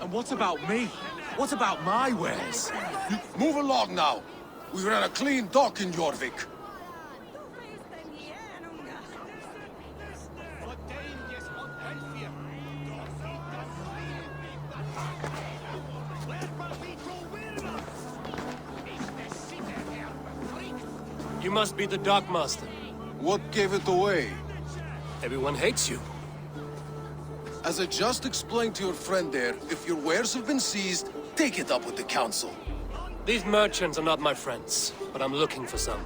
And what about me? What about my wares? Move along now. We ran a clean dock in Jorvik. You must be the dockmaster. What gave it away? Everyone hates you. As I just explained to your friend there, if your wares have been seized, take it up with the council. These merchants are not my friends, but I'm looking for some.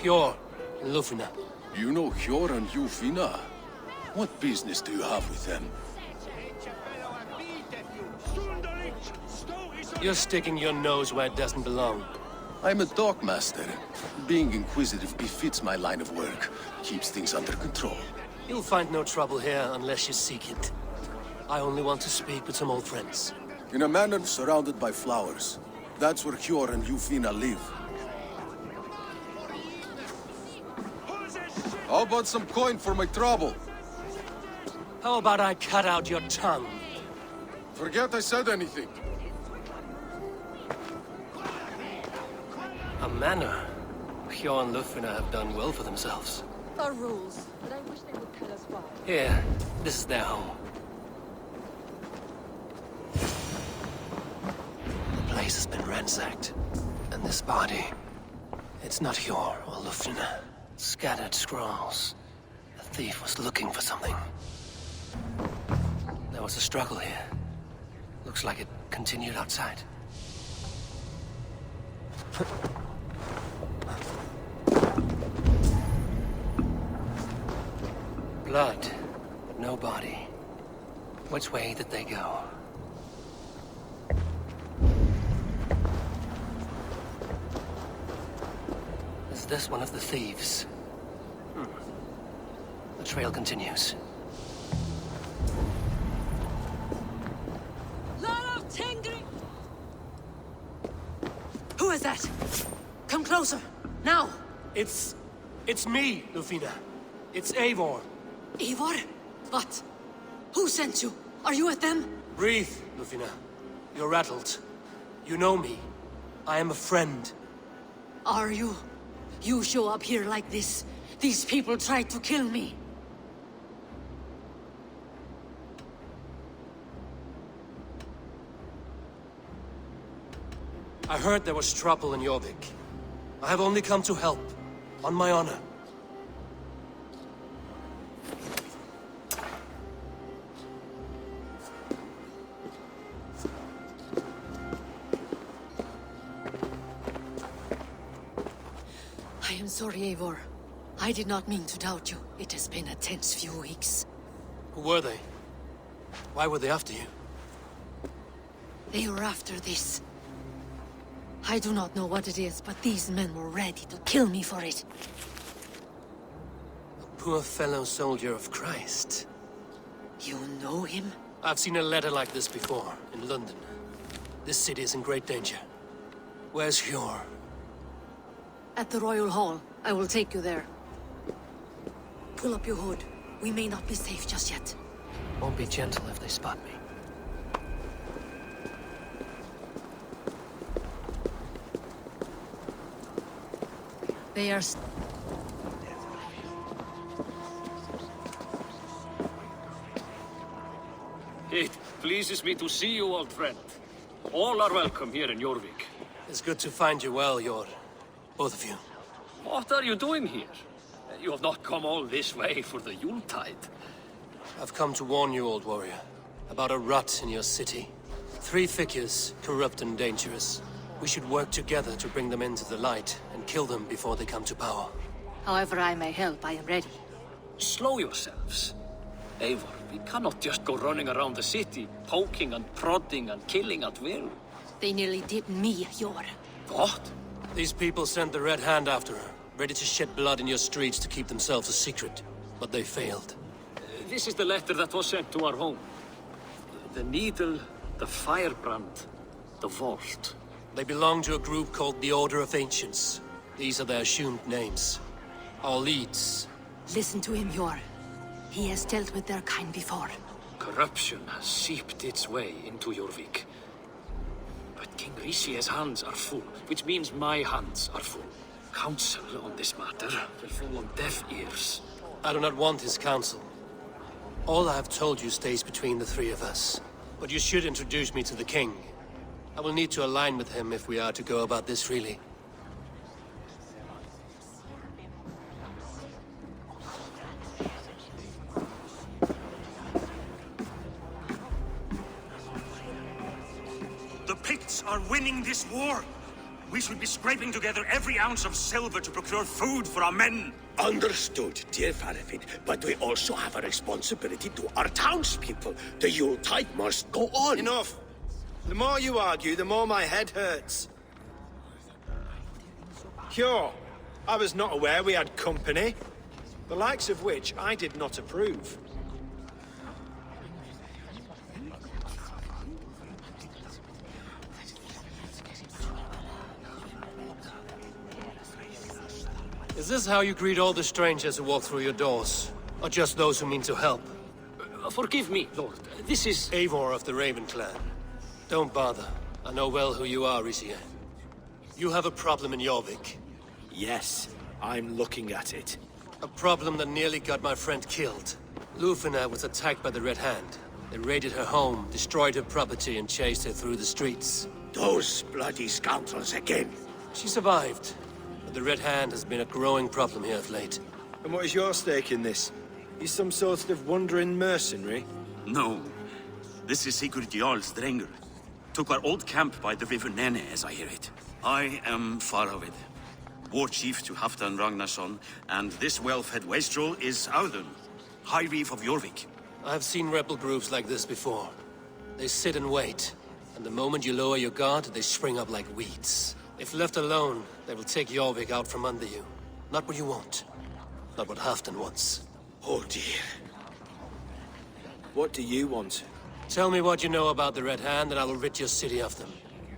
Hjor and Lufina. You know Hjor and Jufina? What business do you have with them? You're sticking your nose where it doesn't belong. I'm a dockmaster. Being inquisitive befits my line of work. Keeps things under control. You'll find no trouble here unless you seek it. I only want to speak with some old friends. In a manor surrounded by flowers. That's where Hjor and Jufina live. How about some coin for my trouble? How about I cut out your tongue? Forget I said anything. A manor. Hjor and Lufina have done well for themselves. Our rules, but I wish they would tell us why. Here, this is their home. The place has been ransacked. And this body... It's not Hjor or Lufina. Scattered scrolls. The thief was looking for something. There was a struggle here. Looks like it continued outside. Blood, but no body. Which way did they go? Is this one of the thieves? The trail continues. Who is that? Come closer, now! It's me, Lufina. It's Eivor. Eivor? What? Who sent you? Are you with them? Breathe, Lufina. You're rattled. You know me. I am a friend. Are you? You show up here like this. These people tried to kill me. I heard there was trouble in Jorvik. I have only come to help, on my honor. I am sorry, Eivor. I did not mean to doubt you. It has been a tense few weeks. Who were they? Why were they after you? They were after this. I do not know what it is, but these men were ready to kill me for it. A poor fellow soldier of Christ. You know him? I've seen a letter like this before, in London. This city is in great danger. Where's Hjor? At the Royal Hall. I will take you there. Pull up your hood. We may not be safe just yet. Won't be gentle if they spot me. They are... It pleases me to see you, old friend. All are welcome here in Jorvik. It's good to find you well, Hjor. Both of you. What are you doing here? You have not come all this way for the Yuletide. I've come to warn you, old warrior, about a rot in your city. 3 figures, corrupt and dangerous. We should work together to bring them into the light and kill them before they come to power. However I may help, I am ready. Slow yourselves. Eivor, we cannot just go running around the city, poking and prodding and killing at will. They nearly did me, Hjor. What? These people sent the Red Hand after her, ready to shed blood in your streets to keep themselves a secret. But they failed. This is the letter that was sent to our home. The needle, the firebrand, the vault. They belong to a group called the Order of Ancients. These are their assumed names. Our leads. Listen to him, Hjor. He has dealt with their kind before. Corruption has seeped its way into Jorvik. But King Rishi's hands are full, which means my hands are full. Counsel on this matter will fall on deaf ears. I do not want his counsel. All I have told you stays between the three of us. But you should introduce me to the king. I will need to align with him if we are to go about this freely. The Picts are winning this war. We should be scraping together every ounce of silver to procure food for our men. Understood, dear Faravid, but we also have a responsibility to our townspeople. The Yuletide must go on. Enough! The more you argue, the more my head hurts. Sure, I was not aware we had company, the likes of which I did not approve. Is this how you greet all the strangers who walk through your doors? Or just those who mean to help? Forgive me, Lord. This is... Eivor of the Raven clan. Don't bother. I know well who you are, Rishi. You have a problem in Jorvik. Yes, I'm looking at it. A problem that nearly got my friend killed. Lufina was attacked by the Red Hand. They raided her home, destroyed her property, and chased her through the streets. Those bloody scoundrels again. She survived, but the Red Hand has been a growing problem here of late. And what is your stake in this? You some sort of wandering mercenary? No. This is Sigurd Jarl's Drenger. Took our old camp by the river Nene, as I hear it. I am Faravid, war chief to Halfdan Ragnarsson, and this well-fed wastrel is Audun, High Reeve of Jorvik. I've seen rebel groups like this before. They sit and wait, and the moment you lower your guard, they spring up like weeds. If left alone, they will take Jorvik out from under you. Not what you want. Not what Halfdan wants. Oh dear. What do you want? Tell me what you know about the Red Hand, and I will rid your city of them.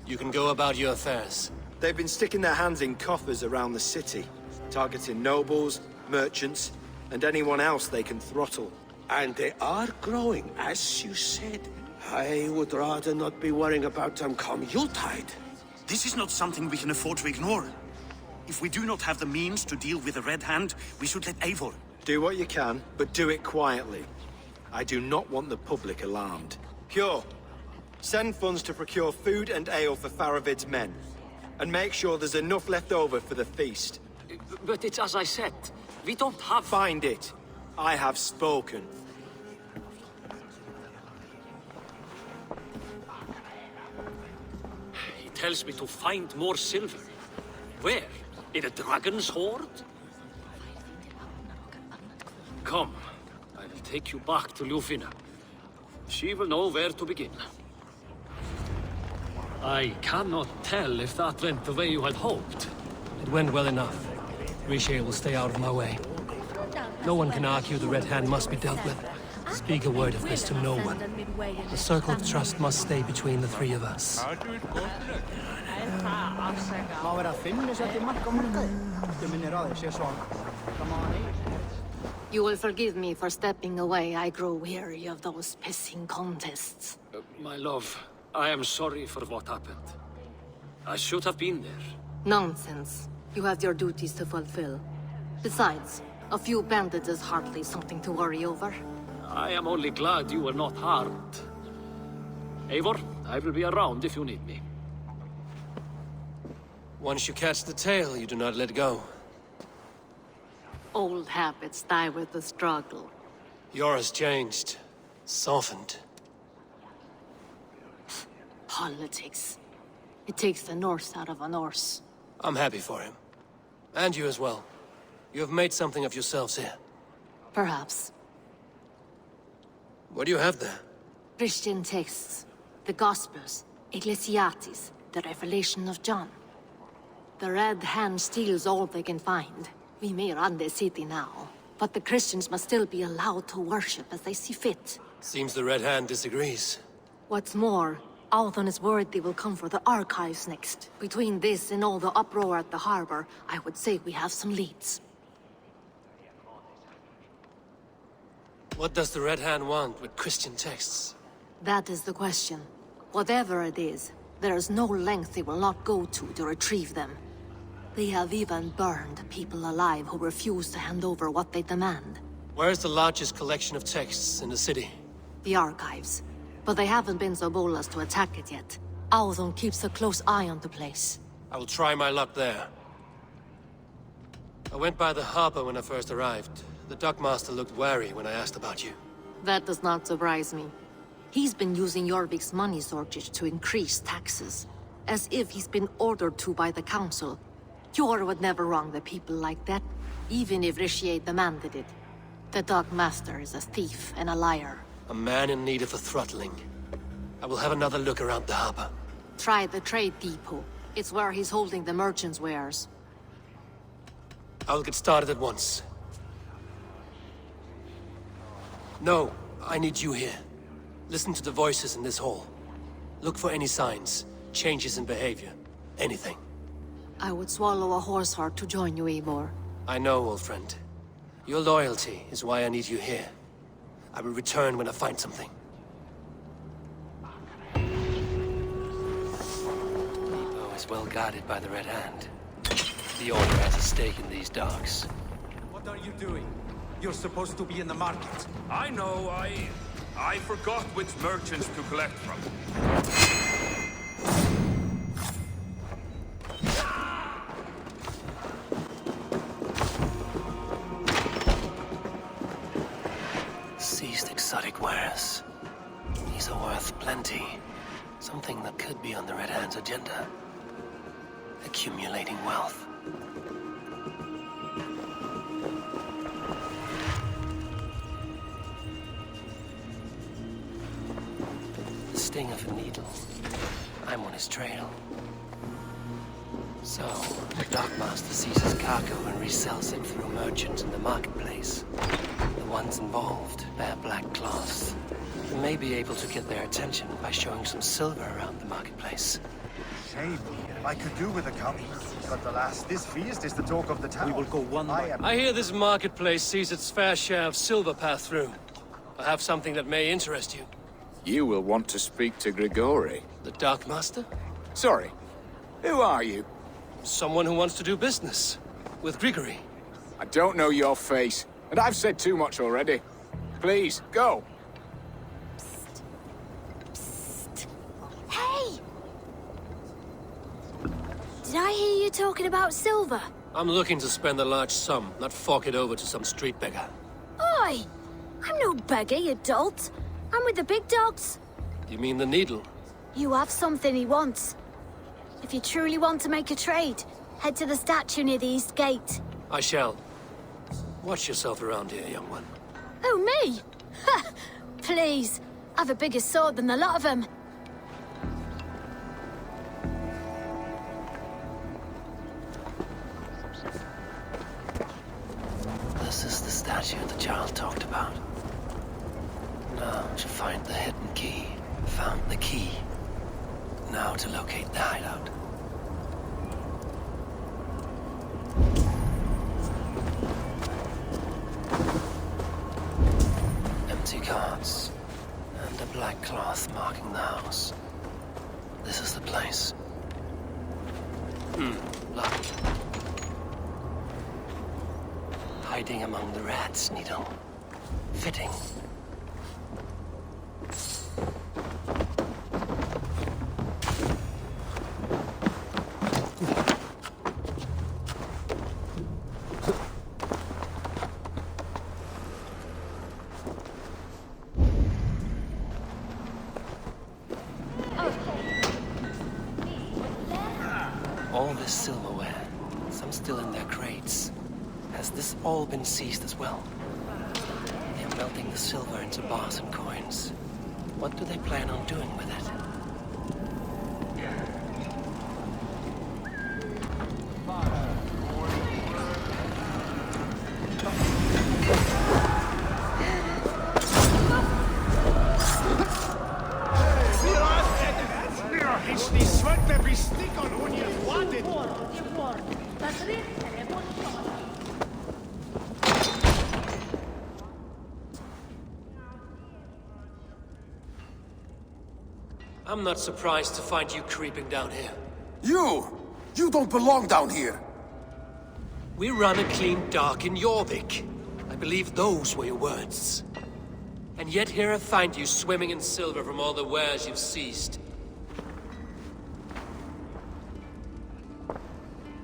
You can go about your affairs. They've been sticking their hands in coffers around the city, targeting nobles, merchants, and anyone else they can throttle. And they are growing, as you said. I would rather not be worrying about them come Yuletide. This is not something we can afford to ignore. If we do not have the means to deal with the Red Hand, we should let Eivor. Do what you can, but do it quietly. I do not want the public alarmed. Pure, send funds to procure food and ale for Faravid's men. And make sure there's enough left over for the feast. But it's as I said. We don't have... Find it. I have spoken. He tells me to find more silver. Where? In a dragon's hoard? Come. I will take you back to Lufina. She will know where to begin. I cannot tell if that went the way you had hoped. It went well enough. Rishi will stay out of my way. No one can argue the Red Hand must be dealt with. Speak a word of this to no one. The circle of trust must stay between the three of us. You will forgive me for stepping away. I grow weary of those pissing contests. My love, I am sorry for what happened. I should have been there. Nonsense. You have your duties to fulfill. Besides, a few bandits is hardly something to worry over. I am only glad you were not harmed. Eivor, I will be around if you need me. Once you catch the tail, you do not let go. Old habits die with the struggle. Yours changed. Softened. Politics. It takes the Norse out of a Norse. I'm happy for him. And you as well. You have made something of yourselves here. Perhaps. What do you have there? Christian texts. The Gospels. Ecclesiastes. The Revelation of John. The Red Hand steals all they can find. We may run the city now, but the Christians must still be allowed to worship as they see fit. Seems the Red Hand disagrees. What's more, Althon is worried they will come for the archives next. Between this and all the uproar at the harbor, I would say we have some leads. What does the Red Hand want with Christian texts? That is the question. Whatever it is, there is no length they will not go to retrieve them. They have even burned people alive who refuse to hand over what they demand. Where's the largest collection of texts in the city? The archives. But they haven't been so bold as to attack it yet. Althon keeps a close eye on the place. I will try my luck there. I went by the harbor when I first arrived. The dockmaster looked wary when I asked about you. That does not surprise me. He's been using Jorvik's money shortage to increase taxes. As if he's been ordered to by the council. Jor would never wrong the people like that, even if Rishier demanded it. The dockmaster is a thief and a liar. A man in need of a throttling. I will have another look around the harbor. Try the trade depot. It's where he's holding the merchants' wares. I will get started at once. No, I need you here. Listen to the voices in this hall. Look for any signs, changes in behavior, anything. I would swallow a horse heart to join you, Eivor. I know, old friend. Your loyalty is why I need you here. I will return when I find something. Depot is well guarded by the Red Hand. The Order has a stake in these docks. What are you doing? You're supposed to be in the market. I know, I forgot which merchants to collect from. Seized exotic wares. These are worth plenty. Something that could be on the Red Hand's agenda. Accumulating wealth. The sting of a needle. I'm on his trail. So, the dockmaster seizes cargo and resells it through merchants in the marketplace. The ones involved bear black cloths. We may be able to get their attention by showing some silver around the marketplace. Shame. I could do with a copy. But alas, this feast is the talk of the town. We will go one by I hear this marketplace sees its fair share of silver pass through. I have something that may interest you. You will want to speak to Grigori. The Dockmaster? Sorry, who are you? Someone who wants to do business. With Grigori. I don't know your face, and I've said too much already. Please, go. Hey! Did I hear you talking about silver? I'm looking to spend a large sum, not fork it over to some street beggar. Oi! I'm no beggar, you dolt. I'm with the big dogs. You mean the needle? You have something he wants. If you truly want to make a trade, head to the statue near the east gate. I shall. Watch yourself around here, young one. Oh, me? Ha! Please. I've a bigger sword than the lot of them. This is the statue the child talked about. Now to find the hidden key. Found the key. Now to locate the hideout. Empty carts. And a black cloth marking the house. This is the place. Locked. Hiding among the rats, Needle. Fitting. All this silverware, some still in their crates. Has this all been seized as well? They're melting the silver into bars and coins. What do they plan on doing with it? I'm not surprised to find you creeping down here. You don't belong down here. We run a clean dock in Jorvik. I believe those were your words. And yet here I find you swimming in silver from all the wares you've seized.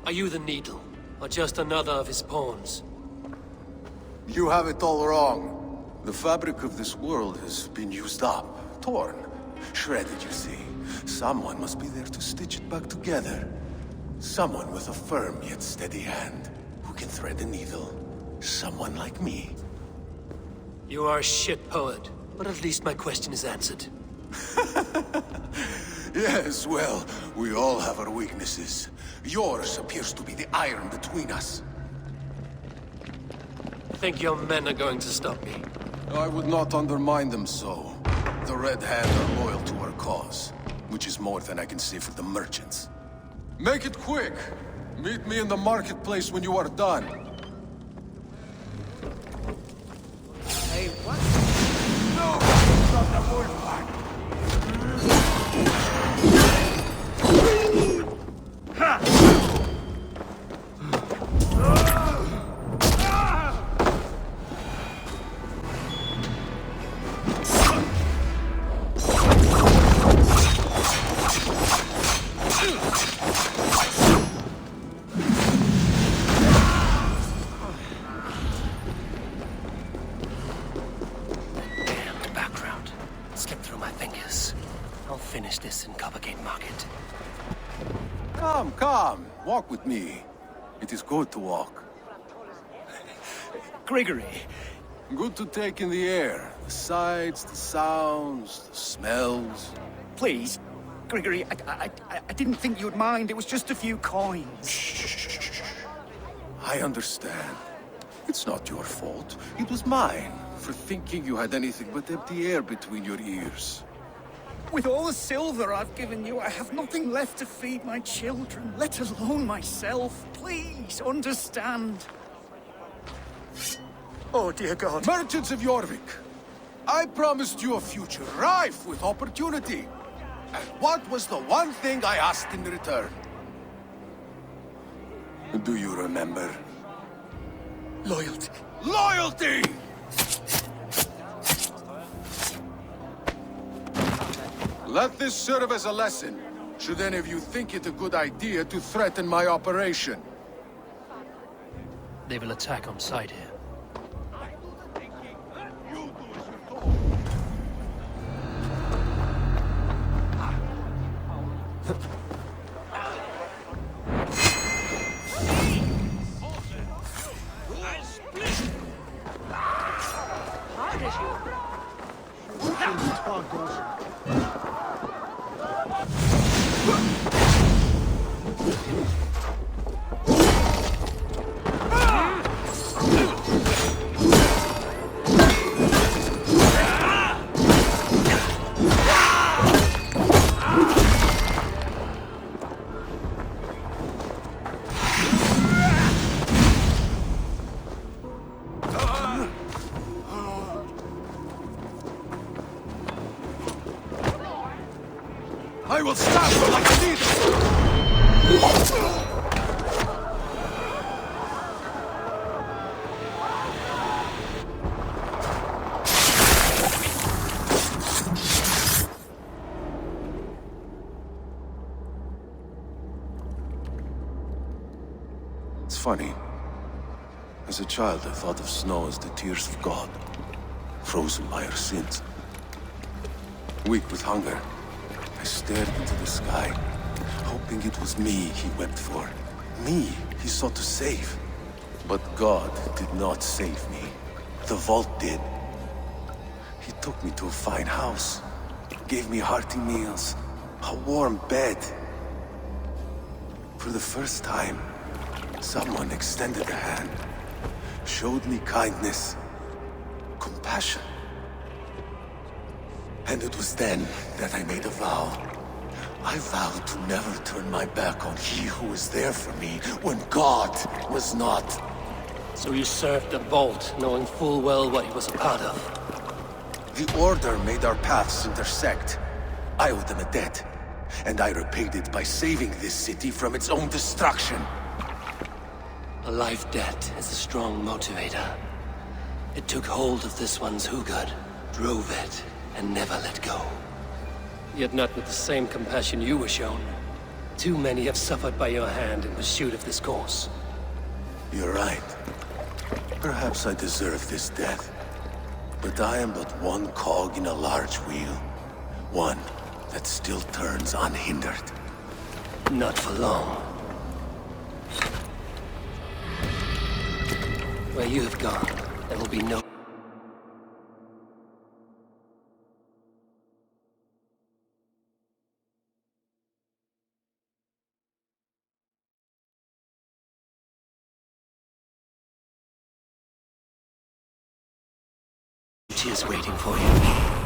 Are you the Needle, or just another of his pawns? You have it all wrong. The fabric of this world has been used up, torn, shredded, you see. Someone must be there to stitch it back together. Someone with a firm yet steady hand, who can thread a needle. Someone like me. You are a shit poet, but at least my question is answered. Yes, well, we all have our weaknesses. Yours appears to be the iron between us. Think your men are going to stop me? I would not undermine them so. The Red Hand are loyal to our cause, which is more than I can say for the merchants. Make it quick! Meet me in the marketplace when you are done. Hey, what? No! From the wolf finish this in Coppergate Market. Come, walk with me. It is good to walk. Gregory. Good to take in the air. The sights, the sounds, the smells. Please, Gregory, I didn't think you'd mind. It was just a few coins. Shh. I understand. It's not your fault. It was mine, for thinking you had anything but empty air between your ears. With all the silver I've given you, I have nothing left to feed my children, let alone myself. Please, understand. Oh, dear God. Merchants of Jorvik, I promised you a future rife with opportunity. And what was the one thing I asked in return? Do you remember? Loyalty. Loyalty! Let this serve as a lesson, should any of you think it a good idea to threaten my operation. They will attack on sight here. I will stab her like a needle! It's funny. As a child, I thought of snow as the tears of God, frozen by our sins. Weak with hunger, I stared into the sky, hoping it was me he wept for. Me he sought to save. But God did not save me. The vault did. He took me to a fine house, gave me hearty meals, a warm bed. For the first time, someone extended a hand, showed me kindness, compassion. And it was then that I made a vow. I vowed to never turn my back on he who was there for me when God was not. So you served the Vault, knowing full well what he was a part of. The Order made our paths intersect. I owed them a debt, and I repaid it by saving this city from its own destruction. A life debt is a strong motivator. It took hold of this one's Hugad, drove it, and never let go. Yet not with the same compassion you were shown. Too many have suffered by your hand in pursuit of this cause. You're right. Perhaps I deserve this death. But I am but one cog in a large wheel. One that still turns unhindered. Not for long. Where you have gone, there will be no... She is waiting for you.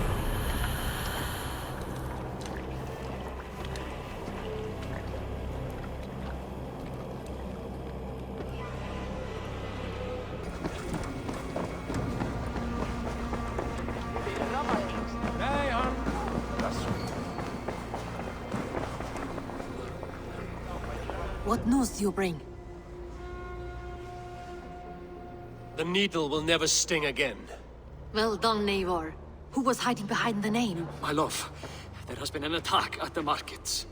What news do you bring? The needle will never sting again. Well done, Eivor. Who was hiding behind the name? My love, there has been an attack at the markets.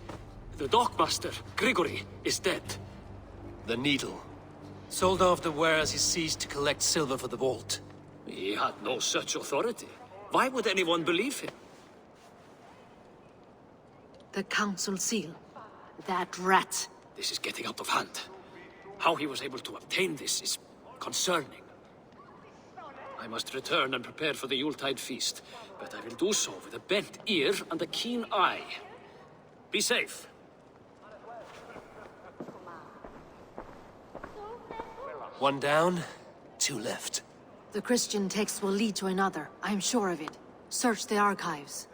The dockmaster, Grigory, is dead. The needle. Sold off the wares he seized to collect silver for the vault. He had no such authority. Why would anyone believe him? The council seal. That rat. This is getting out of hand. How he was able to obtain this is concerning. I must return and prepare for the Yuletide feast, but I will do so with a bent ear and a keen eye. Be safe. One down, two left. The Christian text will lead to another. I am sure of it. Search the archives.